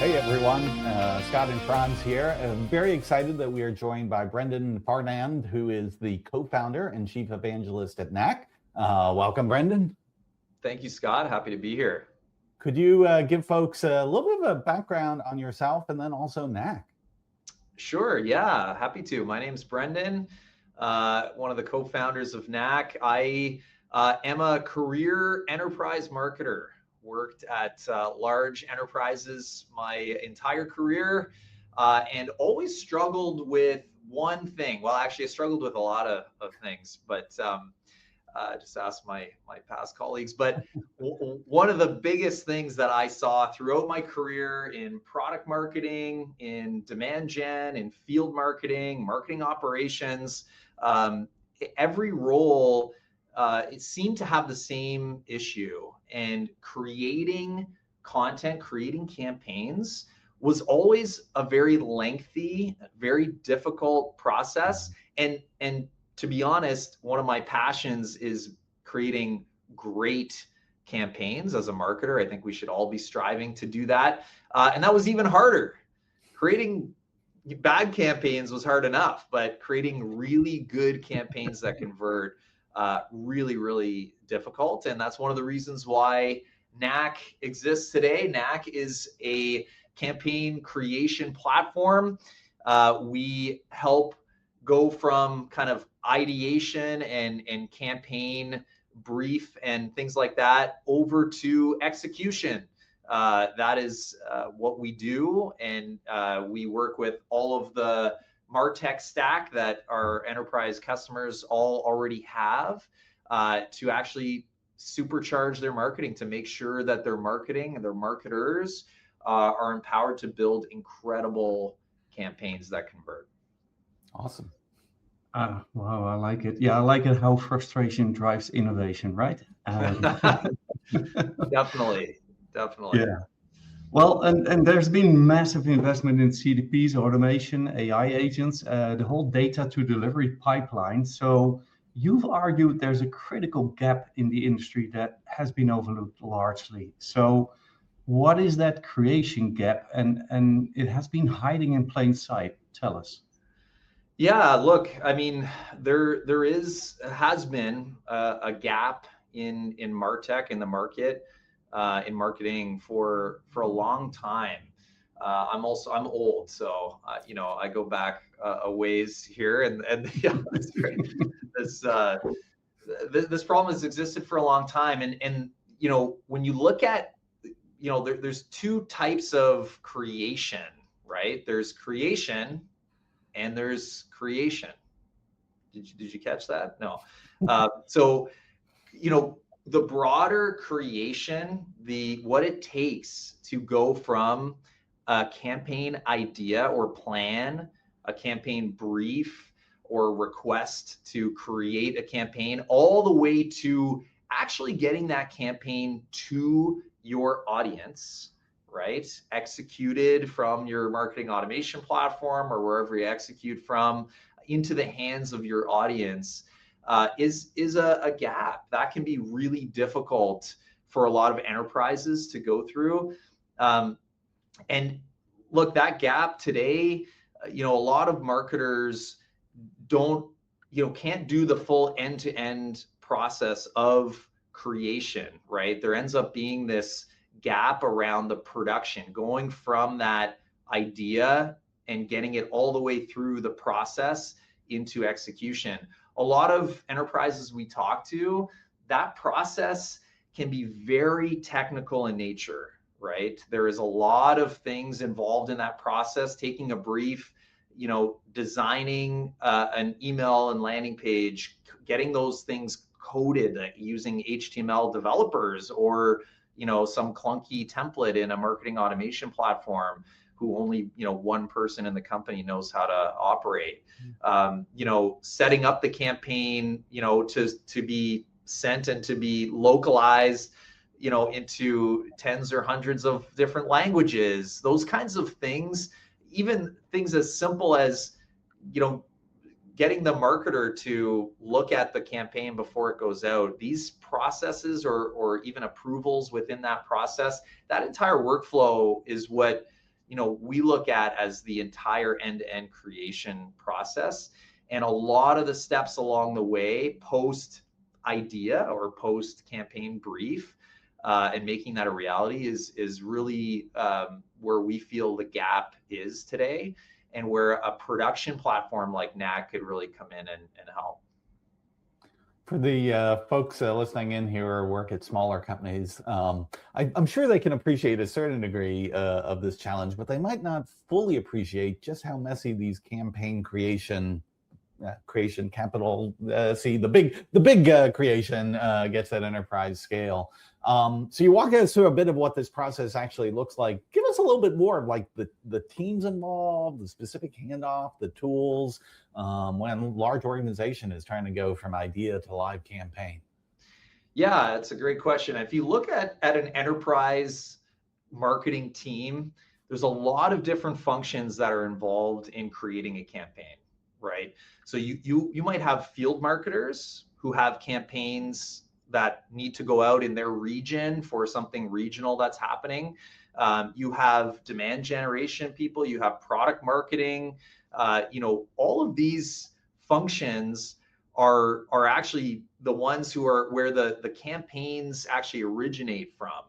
Hey everyone, Scott and Frans here. I'm very excited that we are joined by Brendan Farnand, who is the co-founder and Chief Evangelist at Knak. Welcome, Brendan. Thank you, Scott. Happy to be here. Could you give folks a little bit of a background on yourself and then also Knak? Sure, yeah, happy to. My name's Brendan, one of the co-founders of Knak. I am a career enterprise marketer. Worked at large enterprises my entire career and always struggled with one thing. Well, actually, I struggled with a lot of things, but just ask my past colleagues. But one of the biggest things that I saw throughout my career in product marketing, in demand gen, in field marketing, marketing operations, every role it seemed to have the same issue, and creating content, creating campaigns was always a very lengthy, very difficult process. And to be honest, one of my passions is creating great campaigns. As a marketer, I think we should all be striving to do that. And that was even harder. Creating bad campaigns was hard enough, but creating really good campaigns that convert, really, really difficult. And that's one of the reasons why Knak exists today. Knak is a campaign creation platform. We help go from kind of ideation and campaign brief and things like that over to execution. That is what we do. And we work with all of the MarTech stack that our enterprise customers all already have to actually supercharge their marketing, to make sure that their marketing and their marketers are empowered to build incredible campaigns that convert. Awesome. Wow, I like it. Yeah, I like it how frustration drives innovation, right? Definitely. Yeah. Well, and there's been massive investment in CDPs, automation, AI agents, the whole data to delivery pipeline. So you've argued there's a critical gap in the industry that has been overlooked largely. So what is that creation gap? And it has been hiding in plain sight. Tell us. Yeah, look, I mean, there has been a gap in MarTech, in the market, in marketing for a long time. I'm old, so I go back a ways here, and yeah, that's great. This problem has existed for a long time, and when you look at, there's two types of creation, right? There's creation and there's creation. Did you catch that? No. So the broader creation, what it takes to go from a campaign idea or plan, a campaign brief or request to create a campaign, all the way to actually getting that campaign to your audience, right? Executed from your marketing automation platform or wherever you execute from into the hands of your audience. Is a gap that can be really difficult for a lot of enterprises to go through. And look, that gap today, a lot of marketers can't do the full end-to-end process of creation, right? There ends up being this gap around the production, going from that idea and getting it all the way through the process into execution. A lot of enterprises we talk to, that process can be very technical in nature, right? There is a lot of things involved in that process, taking a brief, designing an email and landing page, getting those things coded using HTML developers or some clunky template in a marketing automation platform who only one person in the company knows how to operate. Setting up the campaign to be sent and to be localized into tens or hundreds of different languages, those kinds of things. Even things as simple as getting the marketer to look at the campaign before it goes out, these processes or even approvals within that process, that entire workflow is what we look at as the entire end-to-end creation process. And a lot of the steps along the way, post idea or post campaign brief, and making that a reality is really where we feel the gap is today, and where a production platform like Knak could really come in and help. For the folks listening in here or work at smaller companies, I'm sure they can appreciate a certain degree of this challenge, but they might not fully appreciate just how messy these campaign creation capital, the big creation gets at enterprise scale. So you walk us through a bit of what this process actually looks like. Give us a little bit more of like the teams involved, the specific handoff, the tools, when a large organization is trying to go from idea to live campaign. Yeah, it's a great question. If you look at an enterprise marketing team, there's a lot of different functions that are involved in creating a campaign, right? So you might have field marketers who have campaigns that need to go out in their region for something regional that's happening. You have demand generation people, you have product marketing, all of these functions are actually the ones who are where the campaigns actually originate from,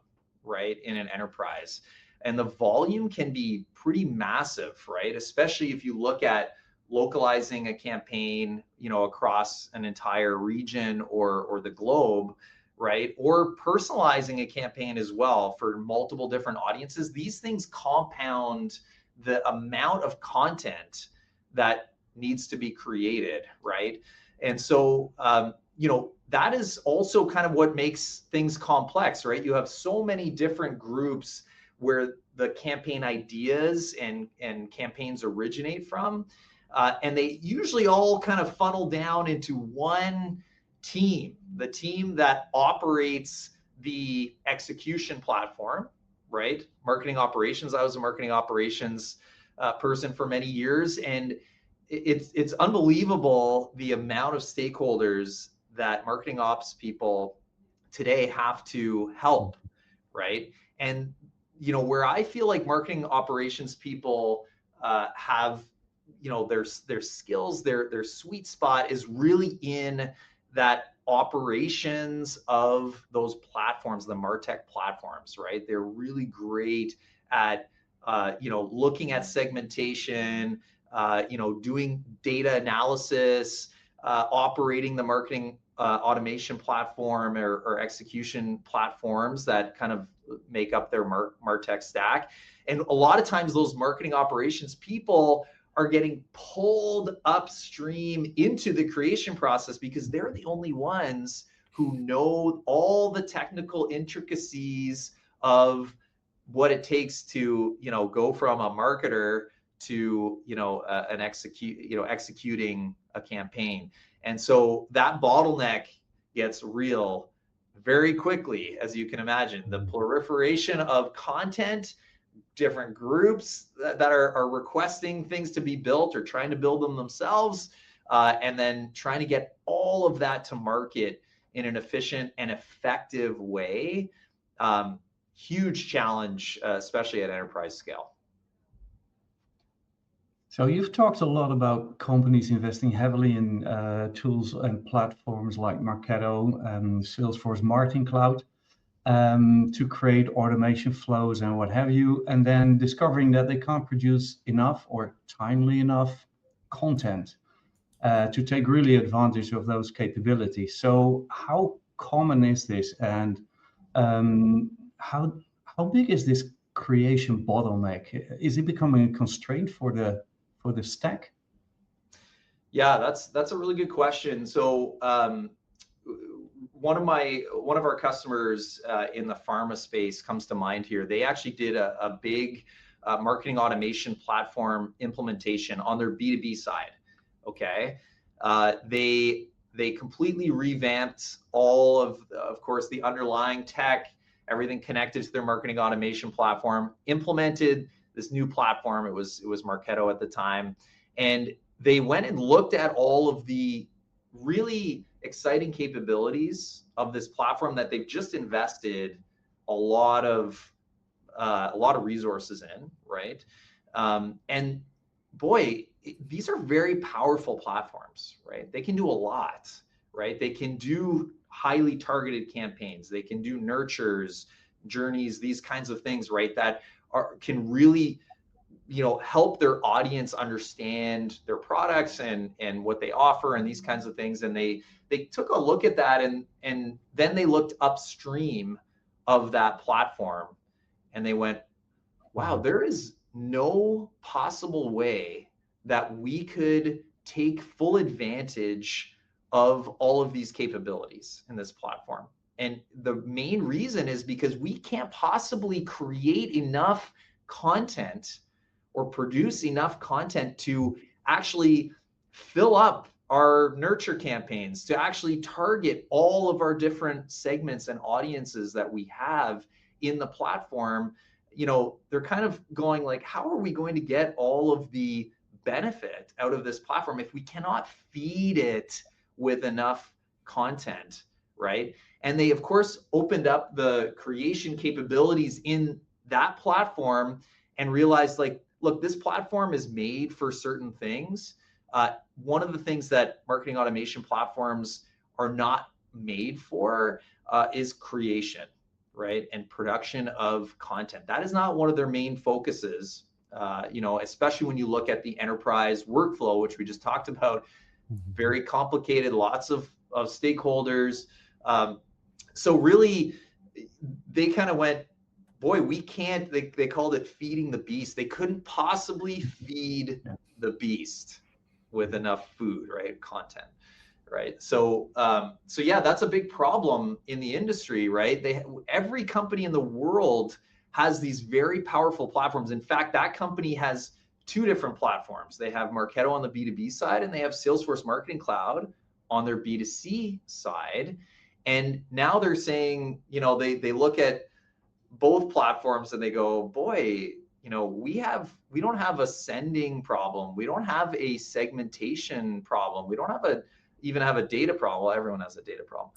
right, in an enterprise. And the volume can be pretty massive, right? Especially if you look at localizing a campaign, across an entire region or the globe, right? Or personalizing a campaign as well for multiple different audiences. These things compound the amount of content that needs to be created, right? And so, that is also kind of what makes things complex, right? You have so many different groups where the campaign ideas and campaigns originate from. And they usually all kind of funnel down into one team, the team that operates the execution platform, right? Marketing operations. I was a marketing operations person for many years, and it's unbelievable the amount of stakeholders that marketing ops people today have to help, right? And where I feel like marketing operations people have their skills, their sweet spot is really in that operations of those platforms, the MarTech platforms, right? They're really great at looking at segmentation, doing data analysis, operating the marketing automation platform or execution platforms that kind of make up their MarTech stack. And a lot of times those marketing operations people are getting pulled upstream into the creation process because they're the only ones who know all the technical intricacies of what it takes to, go from a marketer to, executing a campaign. And so that bottleneck gets real very quickly, as you can imagine. The proliferation of content, different groups that are requesting things to be built or trying to build them themselves, and then trying to get all of that to market in an efficient and effective way. Huge challenge, especially at enterprise scale. So you've talked a lot about companies investing heavily in tools and platforms like Marketo and Salesforce Marketing Cloud to create automation flows and what have you, and then discovering that they can't produce enough or timely enough content to take really advantage of those capabilities. So how common is this, and how big is this creation bottleneck? Is it becoming a constraint for the stack? Yeah, that's a really good question. So one of our customers in the pharma space comes to mind here. They actually did a big marketing automation platform implementation on their B2B side. Okay, they completely revamped all of course, the underlying tech, everything connected to their marketing automation platform, implemented this new platform. It was Marketo at the time, and they went and looked at all of the really exciting capabilities of this platform that they've just invested a lot of resources in, right? And boy, these are very powerful platforms, right? They can do a lot, right? They can do highly targeted campaigns. They can do nurtures, journeys, these kinds of things, right? That can really, help their audience understand their products and what they offer and these kinds of things. And they took a look at that, and then they looked upstream of that platform, and they went, wow, there is no possible way that we could take full advantage of all of these capabilities in this platform. And the main reason is because we can't possibly create enough content or produce enough content to actually fill up our nurture campaigns, to actually target all of our different segments and audiences that we have in the platform. They're kind of going like, how are we going to get all of the benefit out of this platform if we cannot feed it with enough content, right? And they, of course, opened up the creation capabilities in that platform and realized, like, look, this platform is made for certain things. One of the things that marketing automation platforms are not made for is creation, right? And production of content. That is not one of their main focuses, especially when you look at the enterprise workflow, which we just talked about. Very complicated, lots of stakeholders. So really, they kind of went, boy, we can't, they called it feeding the beast. They couldn't possibly feed the beast with enough food, right? Content, right? So yeah, that's a big problem in the industry, right? Every company in the world has these very powerful platforms. In fact, that company has two different platforms. They have Marketo on the B2B side, and they have Salesforce Marketing Cloud on their B2C side. And now they're saying, they look at both platforms and they go, boy, we don't have a sending problem. We don't have a segmentation problem. We don't even have a data problem. Well, everyone has a data problem.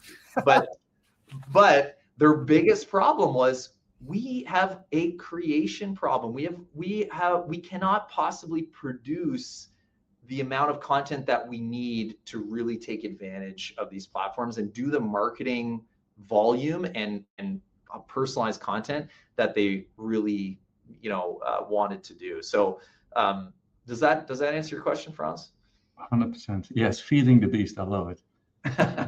But their biggest problem was, we have a creation problem. We cannot possibly produce the amount of content that we need to really take advantage of these platforms and do the marketing volume and personalized content that they really, wanted to do. So does that answer your question, Frans? 100%. Yes, feeding the beast. I love it.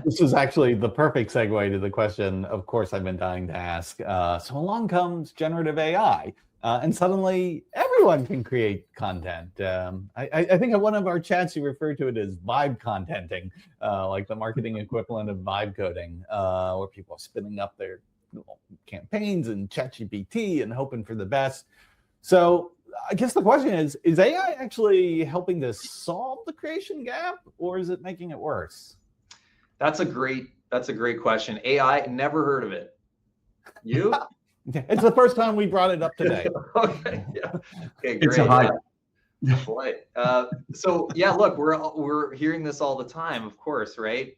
This is actually the perfect segue to the question, of course, I've been dying to ask. So along comes generative AI, and suddenly everyone can create content. I think in one of our chats, you referred to it as vibe contenting, like the marketing equivalent of vibe coding, where people are spinning up their campaigns and ChatGPT and hoping for the best. So I guess the question is AI actually helping to solve the creation gap, or is it making it worse? That's a great question. AI, never heard of it. You? It's the first time we brought it up today. Okay, yeah. Okay, great. It's a hype. Boy. So yeah, look, we're hearing this all the time, of course, right?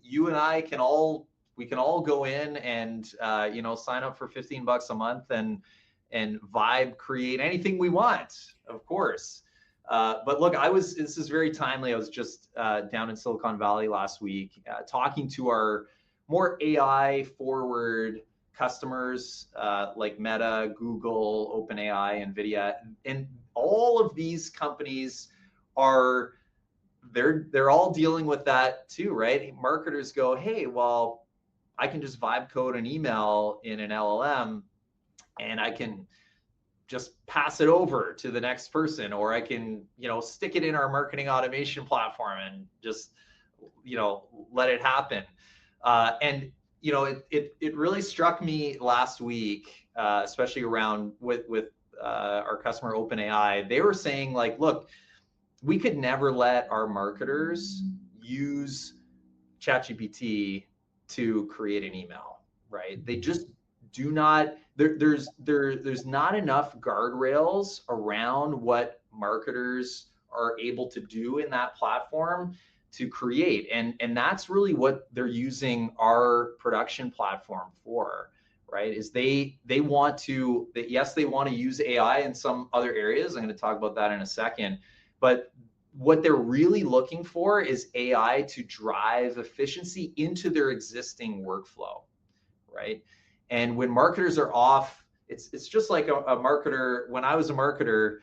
You and I can all go in and sign up for $15 a month and vibe create anything we want, of course. But look, this is very timely. I was just down in Silicon Valley last week, talking to our more AI forward customers, like Meta, Google, OpenAI, NVIDIA, and all of these companies they're all dealing with that too, right? Marketers go, hey, well, I can just vibe code an email in an LLM, and I can just pass it over to the next person, or I can, stick it in our marketing automation platform and just, let it happen. And it really struck me last week, especially around with our customer OpenAI. They were saying, like, look, we could never let our marketers use ChatGPT to create an email, right? They just do not. There's not enough guardrails around what marketers are able to do in that platform to create, and that's really what they're using our production platform for, right? Is they want to, yes, they want to use AI in some other areas. I'm going to talk about that in a second, but what they're really looking for is AI to drive efficiency into their existing workflow, right? And when marketers are off, it's just like a marketer. When I was a marketer,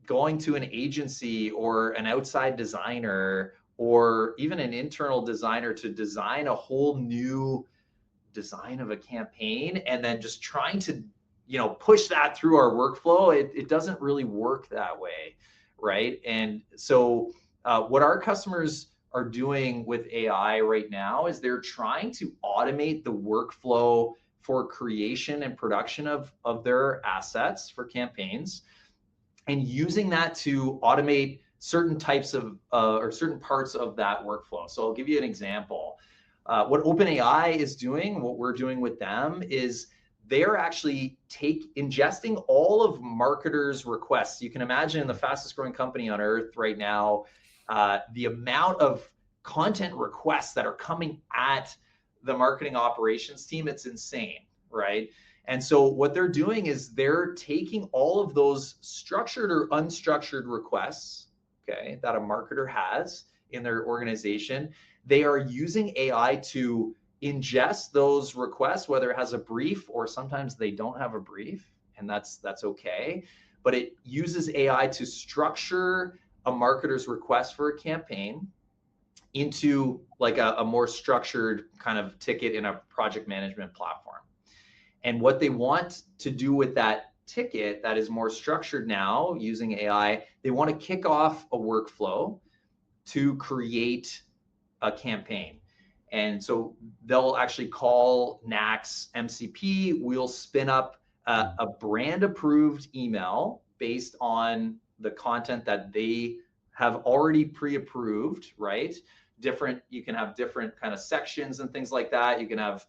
going to an agency or an outside designer or even an internal designer to design a whole new design of a campaign and then just trying to push that through our workflow, it doesn't really work that way, right? And so what our customers are doing with AI right now is they're trying to automate the workflow for creation and production of their assets for campaigns, and using that to automate certain types of or certain parts of that workflow. So I'll give you an example. What OpenAI is doing, what we're doing with them, is they're actually ingesting all of marketers' requests. You can imagine the fastest growing company on earth right now, the amount of content requests that are coming at the marketing operations team, it's insane, right? And so what they're doing is they're taking all of those structured or unstructured requests, okay, that a marketer has in their organization. They are using AI to ingest those requests, whether it has a brief or sometimes they don't have a brief, and that's okay. But it uses AI to structure a marketer's request for a campaign into like a more structured kind of ticket in a project management platform. And what they want to do with that ticket that is more structured now using AI, they want to kick off a workflow to create a campaign. And so they'll actually call Knak's MCP. We'll spin up a brand approved email based on the content that they have already pre-approved, right? You can have different kind of sections and things like that. You can have,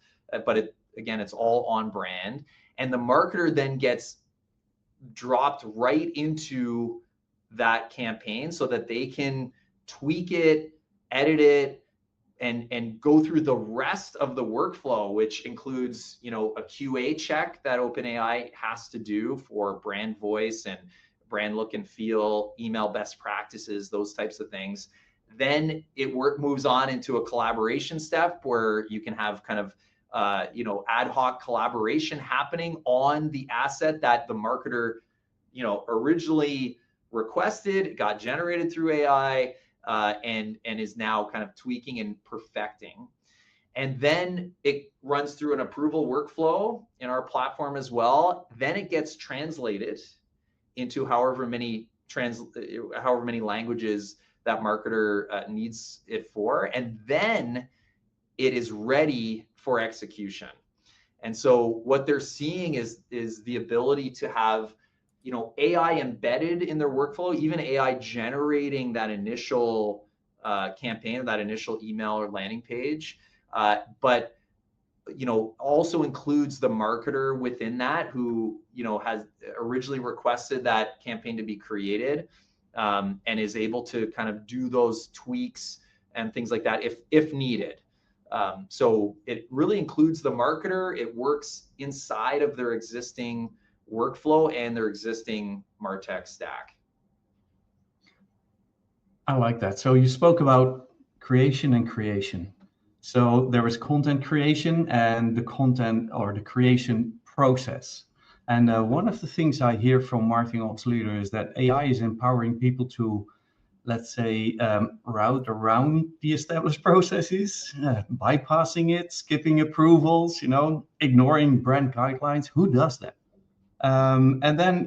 but again, it's all on brand. And the marketer then gets dropped right into that campaign so that they can tweak it, edit it, and go through the rest of the workflow, which includes, a QA check that OpenAI has to do for brand voice and brand look and feel, email best practices, those types of things. Then it moves on into a collaboration step where you can have kind of ad hoc collaboration happening on the asset that the marketer, originally requested, got generated through AI, and is now kind of tweaking and perfecting. And then it runs through an approval workflow in our platform as well. Then it gets translated into however many languages that marketer needs it for, and then it is ready for execution. And so what they're seeing is the ability to have AI embedded in their workflow, even AI generating that initial campaign, that initial email or landing page, but also includes the marketer within that who has originally requested that campaign to be created, and is able to kind of do those tweaks and things like that if needed. So it really includes the marketer. It works inside of their existing workflow and their existing MarTech stack. I like that. So you spoke about creation and creation. So there is content creation and the content or the creation process. And one of the things I hear from marketing ops leaders is that AI is empowering people to, let's say, route around the established processes, bypassing it, skipping approvals, ignoring brand guidelines. Who does that? And then,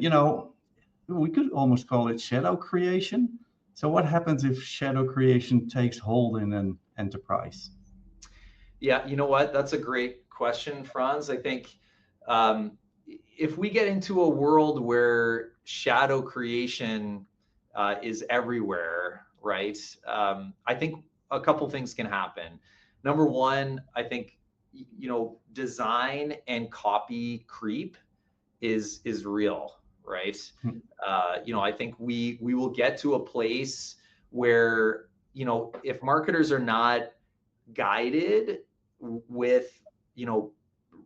we could almost call it shadow creation. So what happens if shadow creation takes hold in an enterprise? Yeah, you know what? That's a great question, Frans. I think if we get into a world where shadow creation is everywhere, right? I think a couple things can happen. Number one, I think, design and copy creep is real, right? I think we will get to a place where, if marketers are not guided with,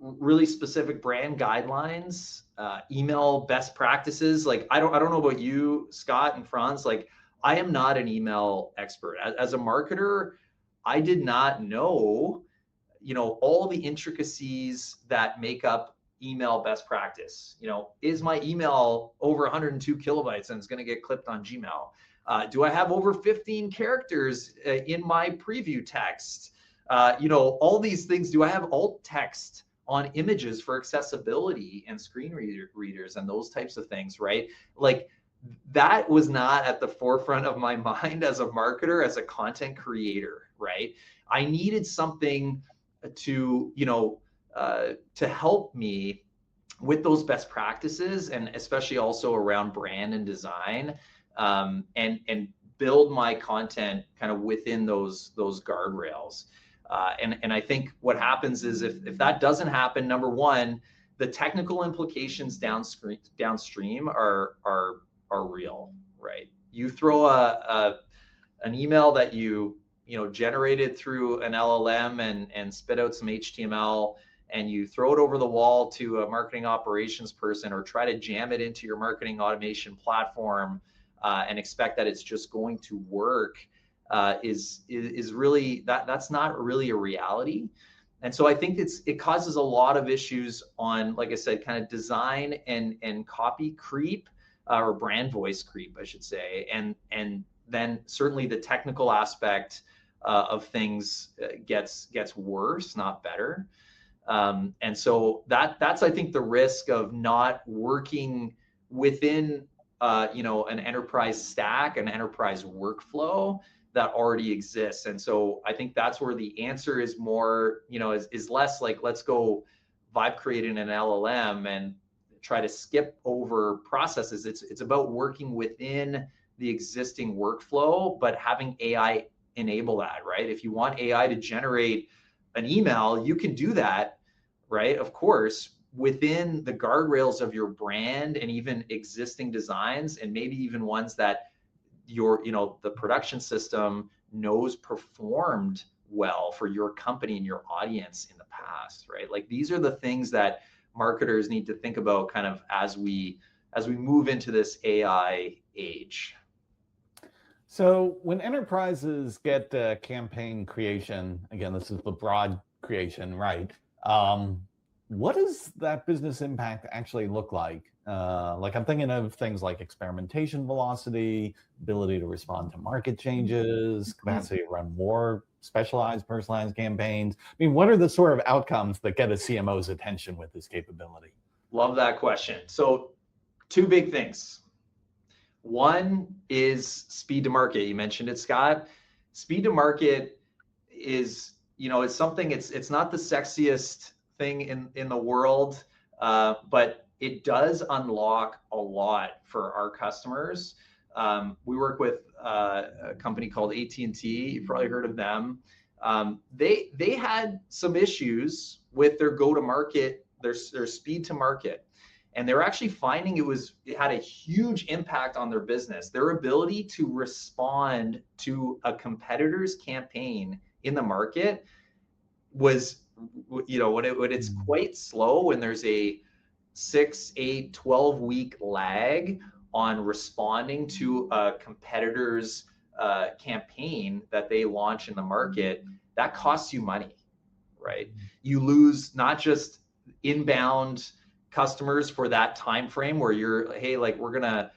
really specific brand guidelines, email best practices. Like I don't know about you, Scott and Frans. Like I am not an email expert. As a marketer, I did not know, all the intricacies that make up email best practice. Is my email over 102 kilobytes and it's going to get clipped on Gmail? Do I have over 15 characters in my preview text? All these things. Do I have alt text on images for accessibility and screen readers and those types of things, right? Like that was not at the forefront of my mind as a marketer, as a content creator, right? I needed something to, to help me with those best practices, and especially also around brand and design, and build my content kind of within those guardrails. And I think what happens is if that doesn't happen, number one, the technical implications downstream are real, right? You throw an email that you generated through an LLM and spit out some HTML, and you throw it over the wall to a marketing operations person, or try to jam it into your marketing automation platform and expect that it's just going to work, is really that's not really a reality. And so I think it causes a lot of issues on, like I said, kind of design and copy creep, or brand voice creep, I should say, and then certainly the technical aspect of things gets worse, not better. And so that's, I think, the risk of not working within an enterprise stack, an enterprise workflow that already exists. And so I think that's where the answer is more, is less like, let's go vibe create in an LLM and try to skip over processes. It's about working within the existing workflow, but having AI enable that, right? If you want AI to generate an email, you can do that, right? Of course, within the guardrails of your brand and even existing designs, and maybe even ones that the production system knows performed well for your company and your audience in the past, right? Like these are the things that marketers need to think about kind of as we move into this AI age. So when enterprises get campaign creation, again, this is the broad creation, right? What does that business impact actually look like? Like I'm thinking of things like experimentation velocity, ability to respond to market changes, capacity to run more specialized, personalized campaigns. I mean, what are the sort of outcomes that get a CMO's attention with this capability? Love that question. So two big things. One is speed to market. You mentioned it, Scott. Speed to market is, it's something, it's not the sexiest thing in the world, but it does unlock a lot for our customers. We work with a company called AT&T. You've probably heard of them. They had some issues with their go-to-market, their speed to market. And they were actually finding it had a huge impact on their business. Their ability to respond to a competitor's campaign in the market was, when it's quite slow, when there's a 6, 8, 12-week lag on responding to a competitor's campaign that they launch in the market, that costs you money, right? You lose not just inbound customers for that time frame where you're, hey, like we're gonna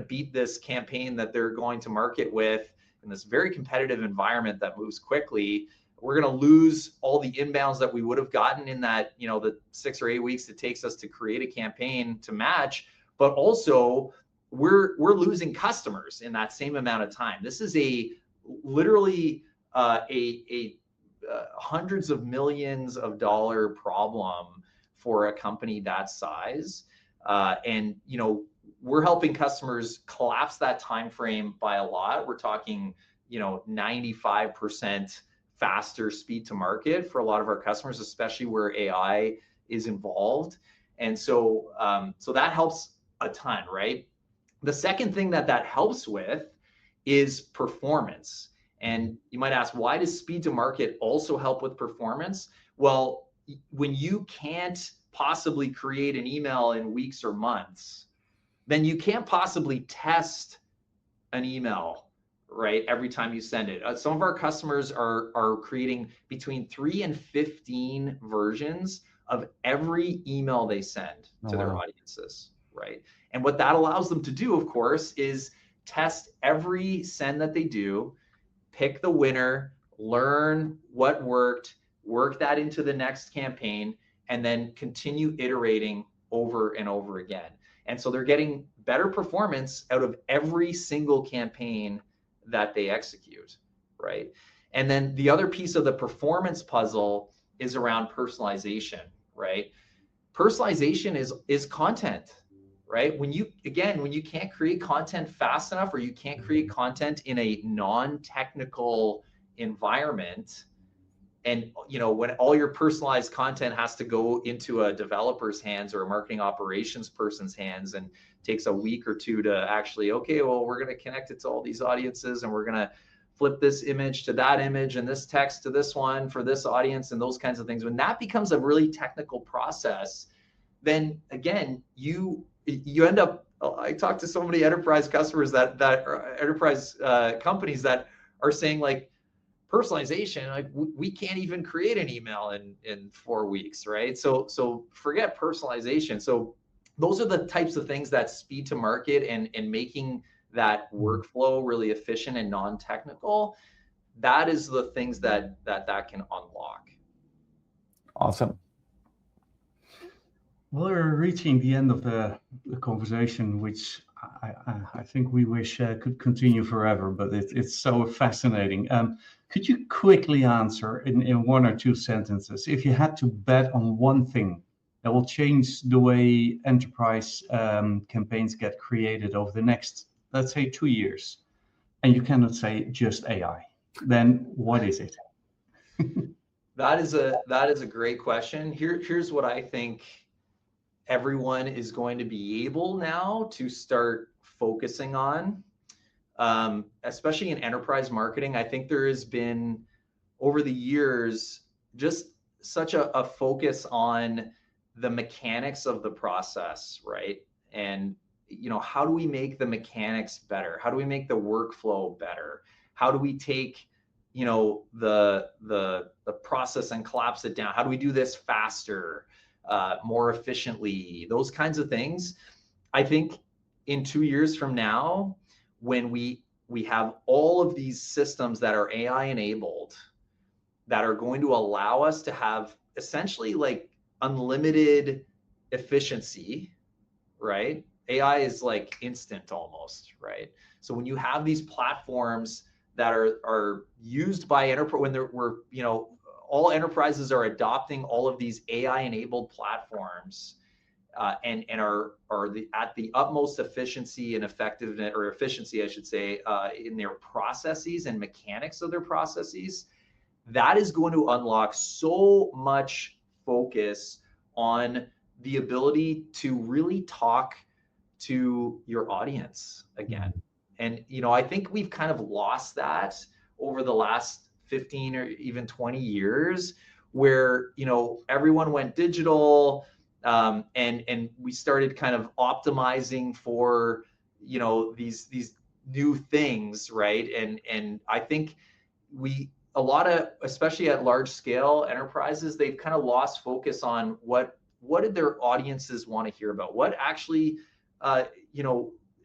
beat this campaign that they're going to market with in this very competitive environment that moves quickly. We're gonna lose all the inbounds that we would have gotten in that, the 6 or 8 weeks it takes us to create a campaign to match, but also we're losing customers in that same amount of time. This is literally a hundreds of millions of dollar problem for a company that size, and we're helping customers collapse that time frame by a lot. We're talking 95% faster speed to market for a lot of our customers, especially where AI is involved. And so that helps a ton, right? The second thing that helps with is performance. And you might ask, why does speed to market also help with performance? Well, when you can't possibly create an email in weeks or months, then you can't possibly test an email, right, every time you send it. Some of our customers are creating between 3 and 15 versions of every email they send to their audiences, right? And what that allows them to do, of course, is test every send that they do, pick the winner, learn what worked, work that into the next campaign, and then continue iterating over and over again. And so they're getting better performance out of every single campaign that they execute, right? And then the other piece of the performance puzzle is around personalization, right? Personalization is content, right? When you can't create content fast enough, or you can't create content in a non-technical environment, and when all your personalized content has to go into a developer's hands or a marketing operations person's hands, and takes a week or two to actually, okay, well, we're going to connect it to all these audiences, and we're going to flip this image to that image and this text to this one for this audience, and those kinds of things. When that becomes a really technical process, then again, you end up, I talk to so many enterprise customers that are enterprise companies that are saying, like, personalization, like, we can't even create an email in 4 weeks, right? So forget personalization. So those are the types of things that speed to market and making that workflow really efficient and non-technical. That is the things that can unlock. Awesome. We're reaching the end of the conversation, which I think we wish could continue forever, but it's so fascinating. Could you quickly answer in 1 or 2 sentences, if you had to bet on one thing that will change the way enterprise campaigns get created over the next, let's say, 2 years, and you cannot say just AI, then what is it? That is a great question. Here's what I think everyone is going to be able now to start focusing on, especially in enterprise marketing. I think there has been, over the years, just such a focus on the mechanics of the process, right? And how do we make the mechanics better? How do we make the workflow better? How do we take the process and collapse it down? How do we do this faster, more efficiently? Those kinds of things. I think in 2 years from now, when we have all of these systems that are AI enabled, that are going to allow us to have essentially like unlimited efficiency, right? AI is like instant almost, right? So when you have these platforms that are used by enterprise, when all enterprises are adopting all of these AI enabled platforms, and are at the utmost efficiency and effectiveness, or efficiency, I should say, in their processes and mechanics of their processes, that is going to unlock so much focus on the ability to really talk to your audience again. And I think we've kind of lost that over the last 15 or even 20 years, where everyone went digital, and we started kind of optimizing for these new things, right? And I think especially at large scale enterprises, they've kind of lost focus on what did their audiences want to hear about? What actually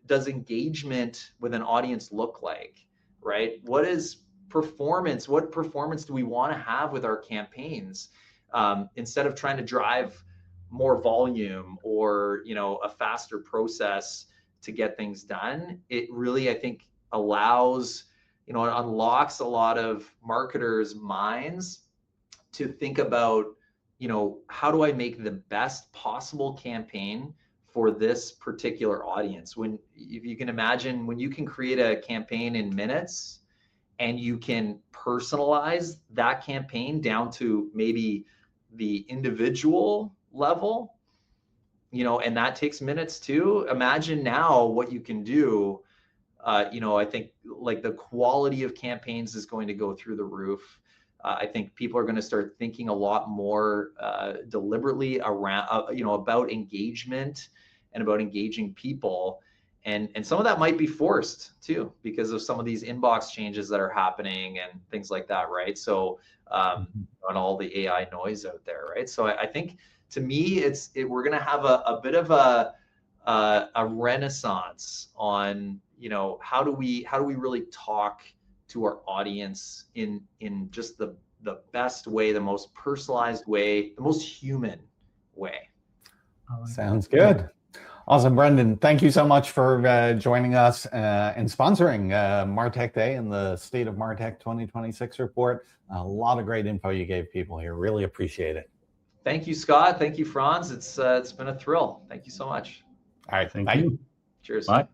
does engagement with an audience look like, right? What is performance? What performance do we want to have with our campaigns? Instead of trying to drive more volume or a faster process to get things done, it really, I think, allows, it unlocks a lot of marketers' minds to think about, how do I make the best possible campaign for this particular audience? If you can imagine, when you can create a campaign in minutes, and you can personalize that campaign down to maybe the individual level, and that takes minutes too. Imagine now what you can do. I think like the quality of campaigns is going to go through the roof. I think people are going to start thinking a lot more deliberately around, about engagement and about engaging people. And some of that might be forced too, because of some of these inbox changes that are happening and things like that, right? So on all the AI noise out there, right? So I think, to me, we're going to have a bit of a renaissance on, how do we really talk to our audience in just the best way, the most personalized way, the most human way. Sounds good. Awesome, Brendan. Thank you so much for joining us and sponsoring MarTech Day and the State of MarTech 2026 report. A lot of great info you gave people here. Really appreciate it. Thank you, Scott. Thank you, Frans. It's been a thrill. Thank you so much. All right. Thank bye. you. Cheers. Bye.